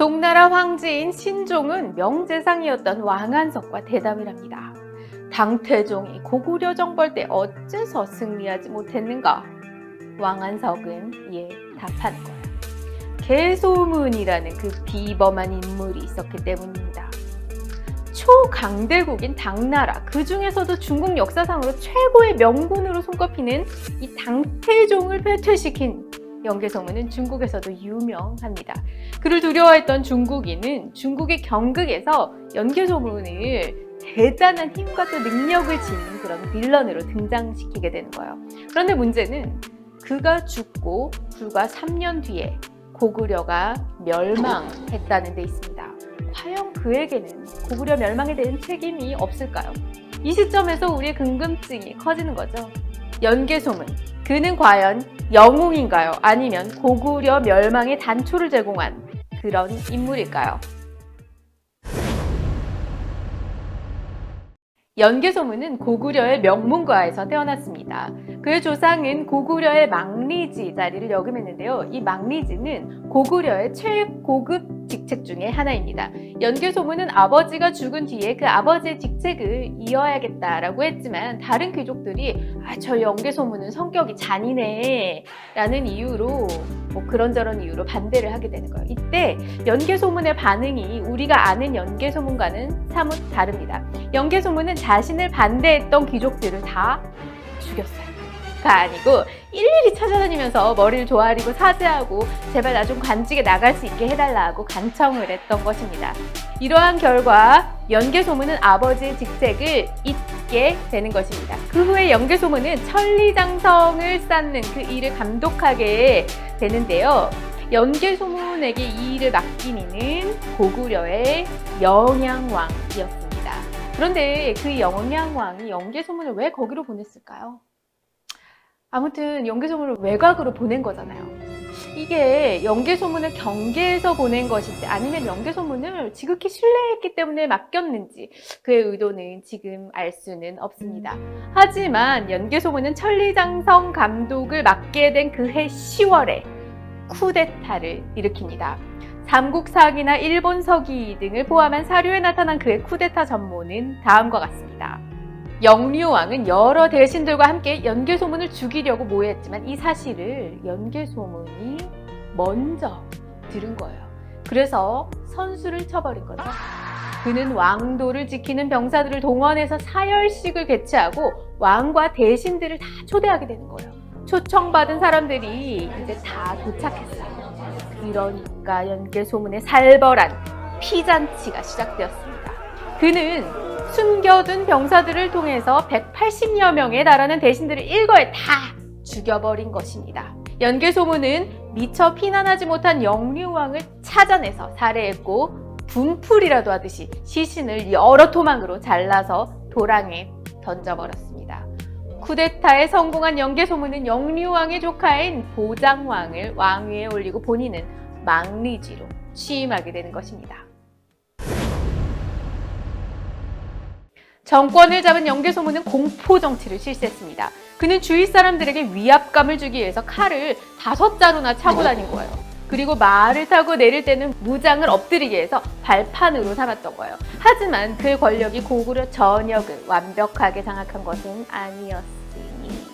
송나라 황제인 신종은 명재상이었던 왕안석과 대담을 합니다. 당태종이 고구려 정벌 때 어째서 승리하지 못했는가? 왕안석은 이에 답하는 거예요. 개소문이라는 그 비범한 인물이 있었기 때문입니다. 초강대국인 당나라, 그 중에서도 중국 역사상으로 최고의 명군으로 손꼽히는 이 당태종을 패퇴시킨 연개소문은 중국에서도 유명합니다. 그를 두려워했던 중국인은 중국의 경극에서 연개소문을 대단한 힘과 또 능력을 지닌 그런 빌런으로 등장시키게 되는 거예요. 그런데 문제는 그가 죽고 불과 3년 뒤에 고구려가 멸망했다는 데 있습니다. 과연 그에게는 고구려 멸망에 대한 책임이 없을까요? 이 시점에서 우리의 궁금증이 커지는 거죠. 연개소문, 그는 과연 영웅인가요? 아니면 고구려 멸망의 단초를 제공한 그런 인물일까요? 연개소문은 고구려의 명문가에서 태어났습니다. 그의 조상은 고구려의 망리지 자리를 역임했는데요. 이 망리지는 고구려의 최고급 직책 중에 하나입니다. 연개소문은 아버지가 죽은 뒤에 그 아버지의 직책을 이어야겠다라고 했지만 다른 귀족들이 저 연개소문은 성격이 잔인해 라는 이유로 그런저런 이유로 반대를 하게 되는 거예요. 이때 연개소문의 반응이 우리가 아는 연개소문과는 사뭇 다릅니다. 연개소문은 자신을 반대했던 귀족들을 다 죽였어요. 가 아니고 일일이 찾아다니면서 머리를 조아리고 사죄하고 제발 나 좀 관직에 나갈 수 있게 해달라고 간청을 했던 것입니다. 이러한 결과 연개소문은 아버지의 직책을 잊게 되는 것입니다. 그 후에 연개소문은 천리장성을 쌓는 그 일을 감독하게 되는데요. 연개소문에게 이 일을 맡긴 이는 고구려의 영양왕이었습니다. 그런데 그 영양왕이 연개소문을 왜 거기로 보냈을까요? 아무튼 연개소문을 외곽으로 보낸 거잖아요. 이게 연개소문을 경계에서 보낸 것인지 아니면 연개소문을 지극히 신뢰했기 때문에 맡겼는지 그의 의도는 지금 알 수는 없습니다. 하지만 연개소문은 천리장성 감독을 맡게 된 그해 10월에 쿠데타를 일으킵니다. 삼국사기나 일본 서기 등을 포함한 사료에 나타난 그의 쿠데타 전모는 다음과 같습니다. 영류왕은 여러 대신들과 함께 연개소문을 죽이려고 모였지만 이 사실을 연개소문이 먼저 들은 거예요. 그래서 선수를 쳐버린 거죠. 그는 왕도를 지키는 병사들을 동원해서 사열식을 개최하고 왕과 대신들을 다 초대하게 되는 거예요. 초청받은 사람들이 이제 다 도착했어요. 그러니까 연개소문의 살벌한 피잔치가 시작되었습니다. 그는 숨겨둔 병사들을 통해서 180여 명에 달하는 대신들을 일거에 다 죽여버린 것입니다. 연개소문은 미처 피난하지 못한 영류왕을 찾아내서 살해했고 분풀이라도 하듯이 시신을 여러 토막으로 잘라서 도랑에 던져버렸습니다. 쿠데타에 성공한 연개소문은 영류왕의 조카인 보장왕을 왕위에 올리고 본인은 망리지로 취임하게 되는 것입니다. 정권을 잡은 연개소문은 공포정치를 실시했습니다. 그는 주위 사람들에게 위압감을 주기 위해서 칼을 5자루나 차고 다닌 거예요. 그리고 말을 타고 내릴 때는 무장을 엎드리게 해서 발판으로 삼았던 거예요. 하지만 그의 권력이 고구려 전역을 완벽하게 장악한 것은 아니었으니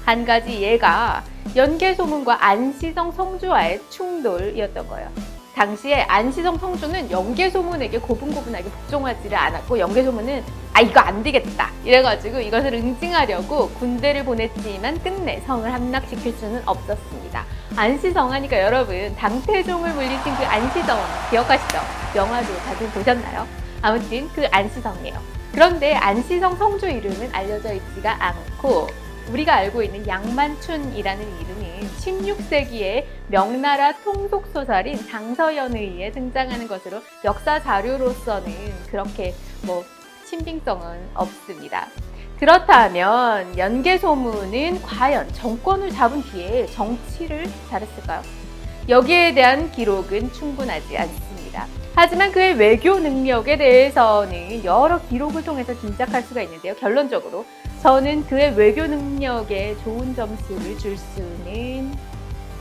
한 가지 예가 연개소문과 안시성 성주와의 충돌이었던 거예요. 당시에 안시성 성주는 연개소문에게 고분고분하게 복종하지를 않았고 연개소문은 이거 안 되겠다 이래가지고 이것을 응징하려고 군대를 보냈지만 끝내 성을 함락시킬 수는 없었습니다. 안시성 하니까 여러분 당태종을 물리친 그 안시성 기억하시죠? 영화도 다들 보셨나요? 아무튼 그 안시성이에요. 그런데 안시성 성주 이름은 알려져 있지가 않고 우리가 알고 있는 양만춘이라는 이름이 16세기의 명나라 통속소설인 장서연에 의해 등장하는 것으로 역사 자료로서는 그렇게 신빙성은 없습니다. 그렇다면 연개소문은 과연 정권을 잡은 뒤에 정치를 잘했을까요? 여기에 대한 기록은 충분하지 않습니다. 하지만 그의 외교 능력에 대해서는 여러 기록을 통해서 짐작할 수가 있는데요. 결론적으로 저는 그의 외교 능력에 좋은 점수를 줄 수는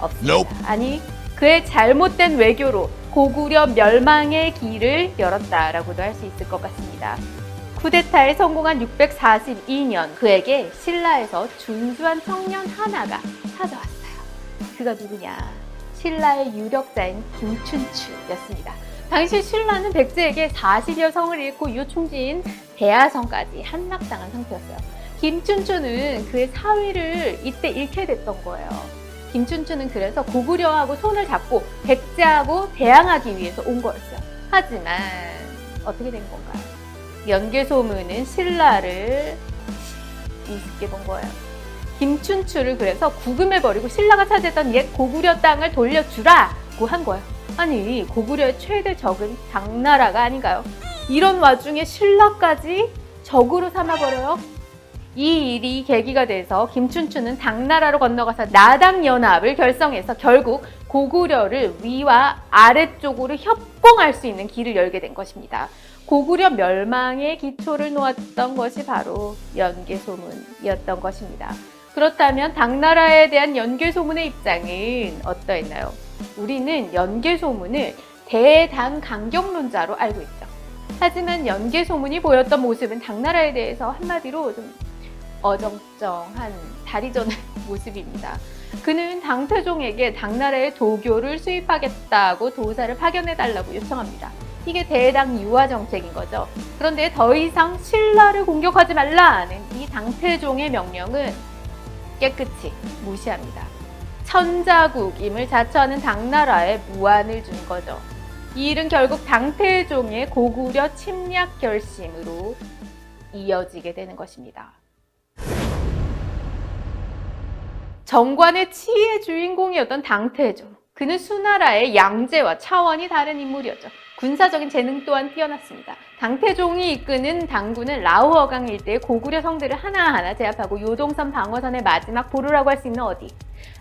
없습니다. 아니, 그의 잘못된 외교로 고구려 멸망의 길을 열었다라고도 할 수 있을 것 같습니다. 쿠데타에 성공한 642년 그에게 신라에서 준수한 청년 하나가 찾아왔어요. 그가 누구냐? 신라의 유력자인 김춘추였습니다. 당시 신라는 백제에게 40여 성을 잃고 유충지인 대하성까지 함락당한 상태였어요. 김춘추는 그의 사위를 이때 잃게 됐던 거예요. 김춘추는 그래서 고구려하고 손을 잡고 백제하고 대항하기 위해서 온 거였어요. 하지만 어떻게 된 건가요? 연개소문은 신라를 우습게 본 거예요. 김춘추를 그래서 구금해버리고 신라가 차지했던 옛 고구려 땅을 돌려주라고 한 거예요. 아니, 고구려의 최대 적은 당나라가 아닌가요? 이런 와중에 신라까지 적으로 삼아버려요? 이 일이 계기가 돼서 김춘추는 당나라로 건너가서 나당연합을 결성해서 결국 고구려를 위와 아래쪽으로 협공할 수 있는 길을 열게 된 것입니다. 고구려 멸망의 기초를 놓았던 것이 바로 연개소문이었던 것입니다. 그렇다면 당나라에 대한 연개소문의 입장은 어떠했나요? 우리는 연개소문을 대당강경론자로 알고 있죠. 하지만 연개소문이 보였던 모습은 당나라에 대해서 한마디로 좀 어정쩡한 다리 저는 모습입니다. 그는 당태종에게 당나라의 도교를 수입하겠다고 도사를 파견해달라고 요청합니다. 이게 대당 유화 정책인 거죠. 그런데 더 이상 신라를 공격하지 말라는 이 당태종의 명령은 깨끗이 무시합니다. 천자국임을 자처하는 당나라에 무안을 준 거죠. 이 일은 결국 당태종의 고구려 침략 결심으로 이어지게 되는 것입니다. 정관의 치의 주인공이었던 당태종. 그는 수나라의 양제와 차원이 다른 인물이었죠. 군사적인 재능 또한 뛰어났습니다. 당태종이 이끄는 당군은 라오어강 일대의 고구려 성들을 하나하나 제압하고 요동선 방어선의 마지막 보루라고 할 수 있는 어디?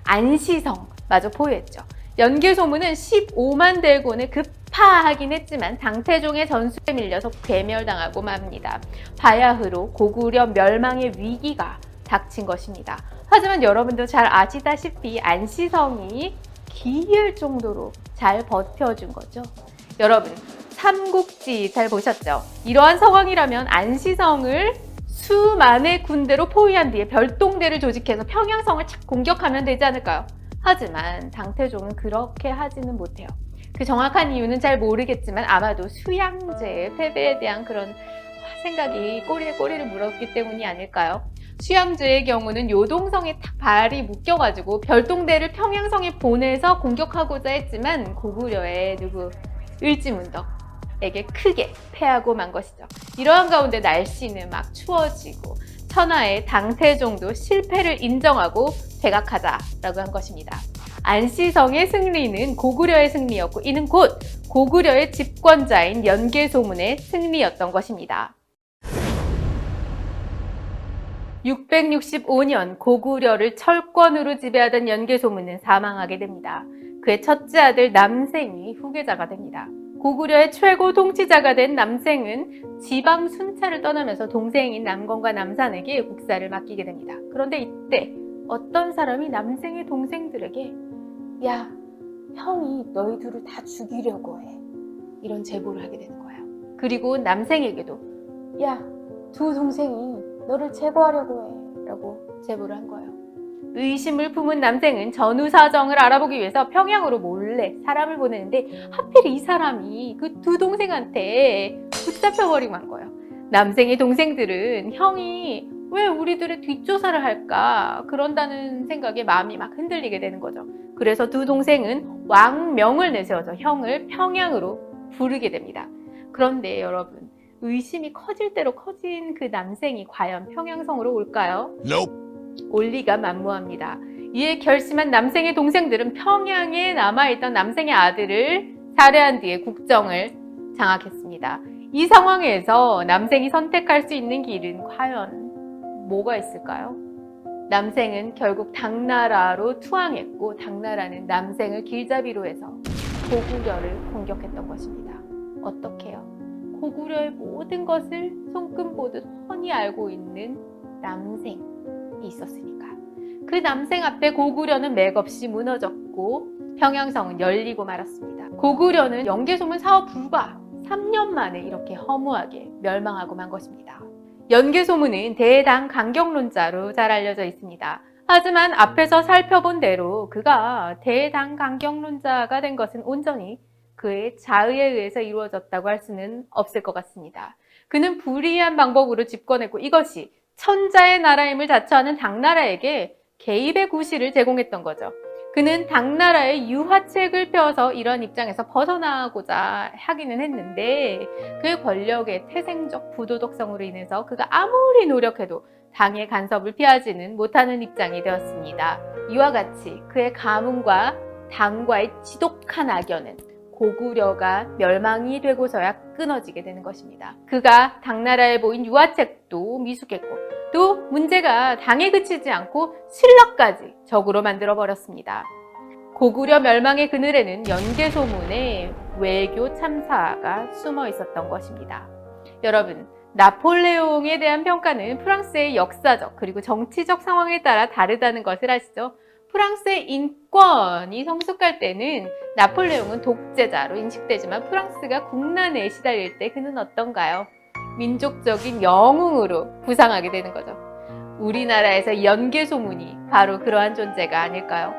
안시성마저 포위했죠. 연개소문은 15만 대군을 급파하긴 했지만 당태종의 전술에 밀려서 괴멸당하고 맙니다. 바야흐로 고구려 멸망의 위기가 닥친 것입니다. 하지만 여러분도 잘 아시다시피 안시성이 기이할 정도로 잘 버텨준 거죠. 여러분, 삼국지 잘 보셨죠? 이러한 상황이라면 안시성을 수만의 군대로 포위한 뒤에 별동대를 조직해서 평양성을 착 공격하면 되지 않을까요? 하지만 당태종은 그렇게 하지는 못해요. 그 정확한 이유는 잘 모르겠지만 아마도 수양제의 패배에 대한 그런 생각이 꼬리에 꼬리를 물었기 때문이 아닐까요? 수양제의 경우는 요동성에 탁 발이 묶여가지고 별동대를 평양성에 보내서 공격하고자 했지만 고구려의 을지문덕에게 크게 패하고 만 것이죠. 이러한 가운데 날씨는 막 추워지고 천하의 당태종도 실패를 인정하고 퇴각하자라고 한 것입니다. 안시성의 승리는 고구려의 승리였고 이는 곧 고구려의 집권자인 연개소문의 승리였던 것입니다. 665년 고구려를 철권으로 지배하던 연개소문은 사망하게 됩니다. 그의 첫째 아들 남생이 후계자가 됩니다. 고구려의 최고 통치자가 된 남생은 지방 순차를 떠나면서 동생인 남건과 남산에게 국사를 맡기게 됩니다. 그런데 이때 어떤 사람이 남생의 동생들에게 야, 형이 너희 둘을 다 죽이려고 해. 이런 제보를 하게 되는 거예요. 그리고 남생에게도 야, 두 동생이 너를 제거하려고 해 라고 제보를 한 거예요. 의심을 품은 남생은 전후 사정을 알아보기 위해서 평양으로 몰래 사람을 보내는데 하필 이 사람이 그 두 동생한테 붙잡혀버리고 만 거예요. 남생의 동생들은 형이 왜 우리들의 뒷조사를 할까 그런다는 생각에 마음이 막 흔들리게 되는 거죠. 그래서 두 동생은 왕명을 내세워서 형을 평양으로 부르게 됩니다. 그런데 여러분, 의심이 커질 대로 커진 그 남생이 과연 평양성으로 올까요? Nope. 올 리가 만무합니다. 이에 결심한 남생의 동생들은 평양에 남아있던 남생의 아들을 살해한 뒤에 국정을 장악했습니다. 이 상황에서 남생이 선택할 수 있는 길은 과연 뭐가 있을까요? 남생은 결국 당나라로 투항했고 당나라는 남생을 길잡이로 해서 고구려를 공격했던 것입니다. 어떻게요? 고구려의 모든 것을 손금 보듯 훤히 알고 있는 남생이 있었으니까. 그 남생 앞에 고구려는 맥없이 무너졌고 평양성은 열리고 말았습니다. 고구려는 연개소문 사업 불과 3년 만에 이렇게 허무하게 멸망하고 만 것입니다. 연개소문은 대당 강경론자로 잘 알려져 있습니다. 하지만 앞에서 살펴본 대로 그가 대당 강경론자가 된 것은 온전히 그의 자의에 의해서 이루어졌다고 할 수는 없을 것 같습니다. 그는 불이한 방법으로 집권했고 이것이 천자의 나라임을 자처하는 당나라에게 개입의 구실을 제공했던 거죠. 그는 당나라의 유화책을 펴서 이런 입장에서 벗어나고자 하기는 했는데 그의 권력의 태생적 부도덕성으로 인해서 그가 아무리 노력해도 당의 간섭을 피하지는 못하는 입장이 되었습니다. 이와 같이 그의 가문과 당과의 지독한 악연은 고구려가 멸망이 되고서야 끊어지게 되는 것입니다. 그가 당나라에 보인 유화책도 미숙했고 또 문제가 당에 그치지 않고 신라까지 적으로 만들어 버렸습니다. 고구려 멸망의 그늘에는 연개소문의 외교 참사가 숨어 있었던 것입니다. 여러분, 나폴레옹에 대한 평가는 프랑스의 역사적 그리고 정치적 상황에 따라 다르다는 것을 아시죠? 프랑스의 인권이 성숙할 때는 나폴레옹은 독재자로 인식되지만 프랑스가 국난에 시달릴 때 그는 어떤가요? 민족적인 영웅으로 부상하게 되는 거죠. 우리나라에서 연개소문이 바로 그러한 존재가 아닐까요?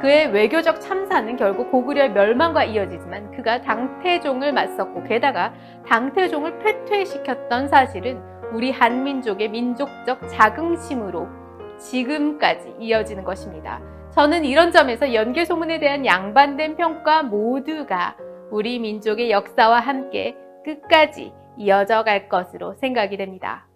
그의 외교적 참사는 결국 고구려의 멸망과 이어지지만 그가 당태종을 맞섰고 게다가 당태종을 패퇴시켰던 사실은 우리 한민족의 민족적 자긍심으로 지금까지 이어지는 것입니다. 저는 이런 점에서 연개소문에 대한 양반된 평가 모두가 우리 민족의 역사와 함께 끝까지 이어져 갈 것으로 생각이 됩니다.